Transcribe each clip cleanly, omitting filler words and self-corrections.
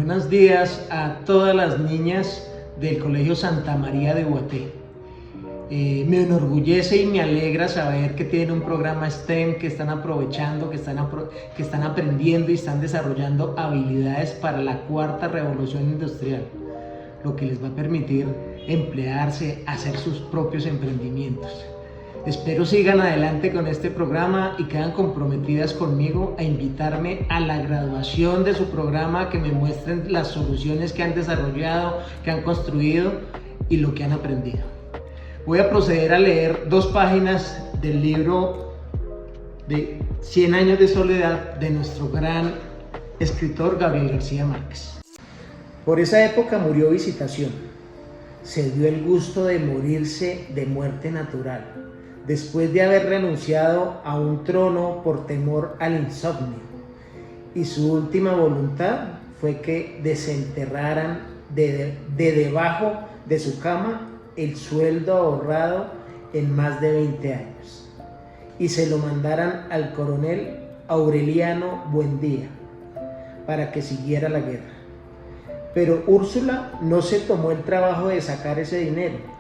Buenos días a todas las niñas del Colegio Santa María de Ubaté. Me enorgullece y me alegra saber que tienen un programa STEM, que están aprovechando, que están aprendiendo y están desarrollando habilidades para la cuarta revolución industrial, lo que les va a permitir emplearse, hacer sus propios emprendimientos. Espero sigan adelante con este programa y quedan comprometidas conmigo a invitarme a la graduación de su programa, que me muestren las soluciones que han desarrollado, que han construido y lo que han aprendido. Voy a proceder a leer 2 páginas del libro de 100 años de soledad de nuestro gran escritor Gabriel García Márquez. Por esa época murió Visitación. Se dio el gusto de morirse de muerte natural, después de haber renunciado a un trono por temor al insomnio, y su última voluntad fue que desenterraran de debajo de su cama el sueldo ahorrado en más de 20 años, y se lo mandaran al coronel Aureliano Buendía para que siguiera la guerra. Pero Úrsula no se tomó el trabajo de sacar ese dinero,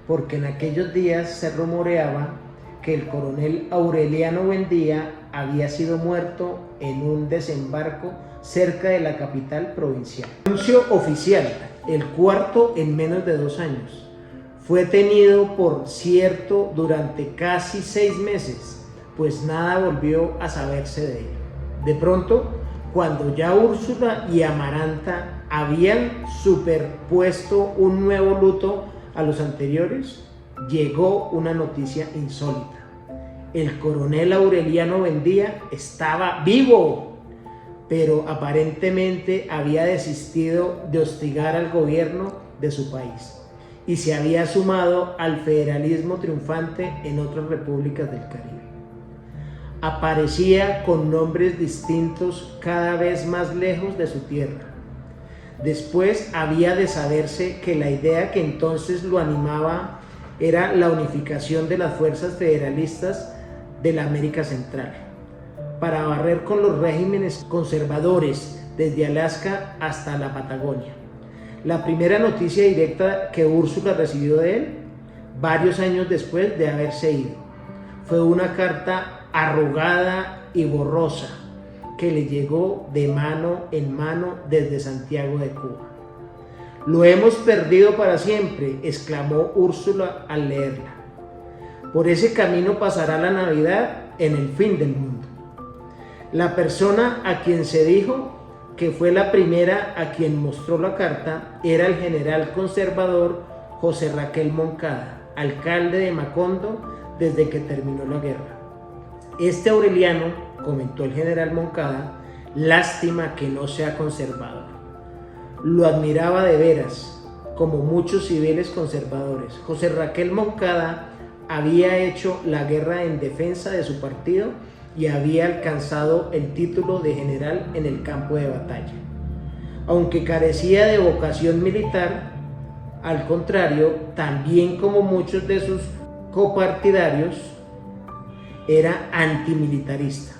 porque en aquellos días se rumoreaba que el coronel Aureliano Buendía había sido muerto en un desembarco cerca de la capital provincial. Anuncio oficial, el cuarto en menos de 2 años. Fue tenido por cierto durante casi 6 meses, pues nada volvió a saberse de él. De pronto, cuando ya Úrsula y Amaranta habían superpuesto un nuevo luto a los anteriores, llegó una noticia insólita. El coronel Aureliano Buendía estaba vivo, pero aparentemente había desistido de hostigar al gobierno de su país y se había sumado al federalismo triunfante en otras repúblicas del Caribe. Aparecía con nombres distintos cada vez más lejos de su tierra. Después había de saberse que la idea que entonces lo animaba era la unificación de las fuerzas federalistas de la América Central, para barrer con los regímenes conservadores desde Alaska hasta la Patagonia. La primera noticia directa que Úrsula recibió de él, varios años después de haberse ido, fue una carta arrugada y borrosa que le llegó de mano en mano desde Santiago de Cuba. «Lo hemos perdido para siempre», exclamó Úrsula al leerla. «Por ese camino pasará la Navidad en el fin del mundo». La persona a quien se dijo que fue la primera a quien mostró la carta era el general conservador José Raquel Moncada, alcalde de Macondo desde que terminó la guerra. «Este Aureliano», comentó el general Moncada, «lástima que no sea conservador. Lo admiraba de veras, como muchos civiles conservadores. José Raquel Moncada había hecho la guerra en defensa de su partido y había alcanzado el título de general en el campo de batalla. Aunque carecía de vocación militar, al contrario, también como muchos de sus copartidarios, era antimilitarista.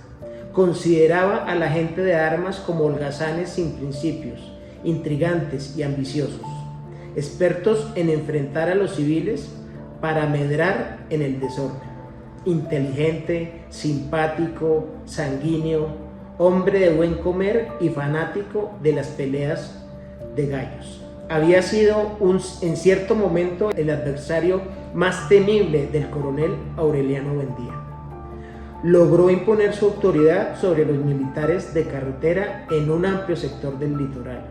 Consideraba a la gente de armas como holgazanes sin principios, intrigantes y ambiciosos, expertos en enfrentar a los civiles para medrar en el desorden. Inteligente, simpático, sanguíneo, hombre de buen comer y fanático de las peleas de gallos. Había sido en cierto momento el adversario más temible del coronel Aureliano Buendía. Logró imponer su autoridad sobre los militares de carretera en un amplio sector del litoral.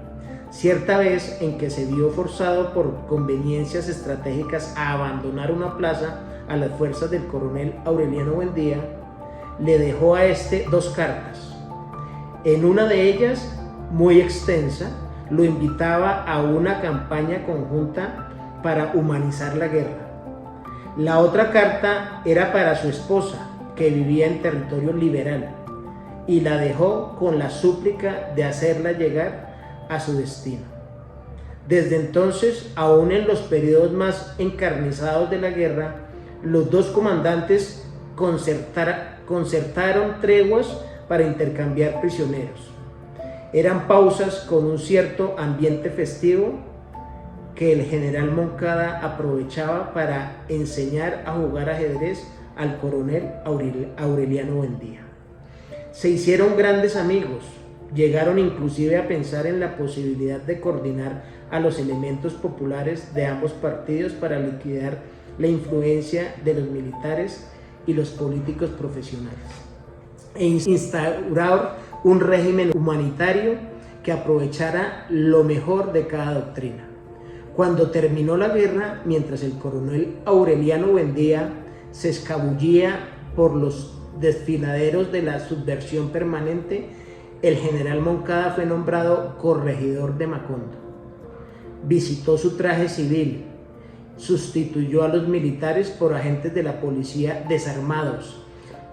Cierta vez en que se vio forzado por conveniencias estratégicas a abandonar una plaza a las fuerzas del coronel Aureliano Buendía, le dejó a este 2 cartas. En una de ellas, muy extensa, lo invitaba a una campaña conjunta para humanizar la guerra. La otra carta era para su esposa, que vivía en territorio liberal, y la dejó con la súplica de hacerla llegar a su destino. Desde entonces, aún en los periodos más encarnizados de la guerra, los 2 comandantes concertaron treguas para intercambiar prisioneros. Eran pausas con un cierto ambiente festivo que el general Moncada aprovechaba para enseñar a jugar ajedrez al coronel Aureliano Buendía. Se hicieron grandes amigos, llegaron inclusive a pensar en la posibilidad de coordinar a los elementos populares de ambos partidos para liquidar la influencia de los militares y los políticos profesionales e instaurar un régimen humanitario que aprovechara lo mejor de cada doctrina. Cuando terminó la guerra, mientras el coronel Aureliano Buendía se escabullía por los desfiladeros de la subversión permanente, el general Moncada fue nombrado corregidor de Macondo. Visitó su traje civil, sustituyó a los militares por agentes de la policía desarmados,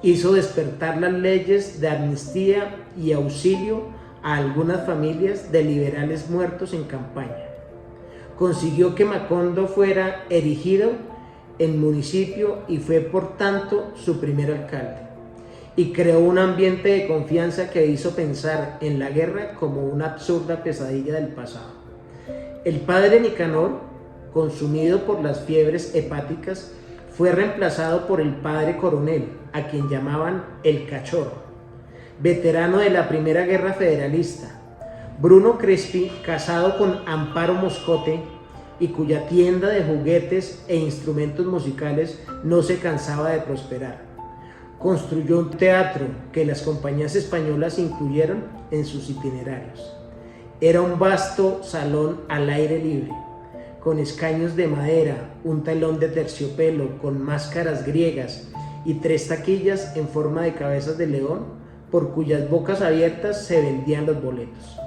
hizo despertar las leyes de amnistía y auxilio a algunas familias de liberales muertos en campaña. Consiguió que Macondo fuera erigido en municipio y fue por tanto su primer alcalde, y creó un ambiente de confianza que hizo pensar en la guerra como una absurda pesadilla del pasado. El padre Nicanor, consumido por las fiebres hepáticas, fue reemplazado por el padre coronel, a quien llamaban el Cachorro, veterano de la Primera Guerra Federalista. Bruno Crespi, casado con Amparo Moscote, y cuya tienda de juguetes e instrumentos musicales no se cansaba de prosperar. Construyó un teatro que las compañías españolas incluyeron en sus itinerarios. Era un vasto salón al aire libre, con escaños de madera, un telón de terciopelo con máscaras griegas y 3 taquillas en forma de cabezas de león, por cuyas bocas abiertas se vendían los boletos.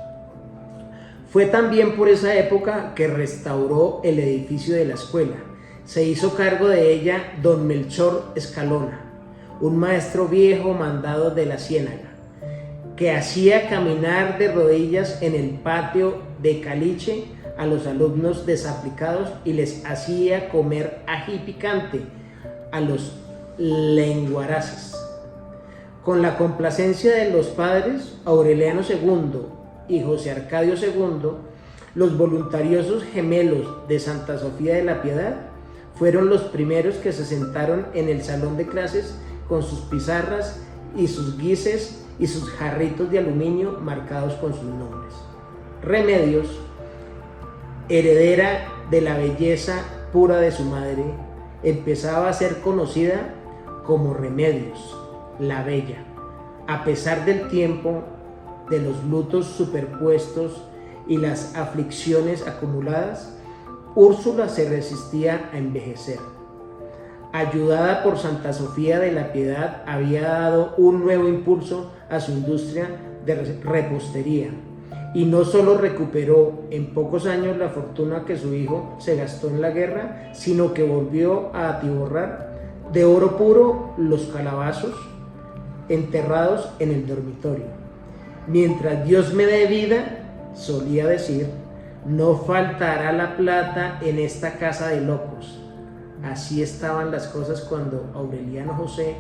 Fue también por esa época que restauró el edificio de la escuela. Se hizo cargo de ella don Melchor Escalona, un maestro viejo mandado de la Ciénaga, que hacía caminar de rodillas en el patio de caliche a los alumnos desaplicados y les hacía comer ají picante a los lenguaraces. Con la complacencia de los padres Aureliano II y José Arcadio II, los voluntariosos gemelos de Santa Sofía de la Piedad fueron los primeros que se sentaron en el salón de clases con sus pizarras y sus guises y sus jarritos de aluminio marcados con sus nombres. Remedios, heredera de la belleza pura de su madre, empezaba a ser conocida como Remedios, la Bella. A pesar del tiempo, de los lutos superpuestos y las aflicciones acumuladas, Úrsula se resistía a envejecer. Ayudada por Santa Sofía de la Piedad, había dado un nuevo impulso a su industria de repostería, y no solo recuperó en pocos años la fortuna que su hijo se gastó en la guerra, sino que volvió a atiborrar de oro puro los calabazos enterrados en el dormitorio. Mientras Dios me dé vida, solía decir, no faltará la plata en esta casa de locos. Así estaban las cosas cuando Aureliano José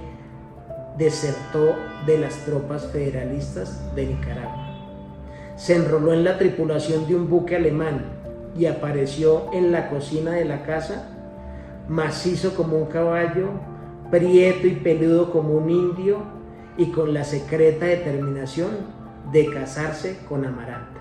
desertó de las tropas federalistas de Nicaragua. Se enroló en la tripulación de un buque alemán y apareció en la cocina de la casa, macizo como un caballo, prieto y peludo como un indio, y con la secreta determinación de casarse con Amaranta.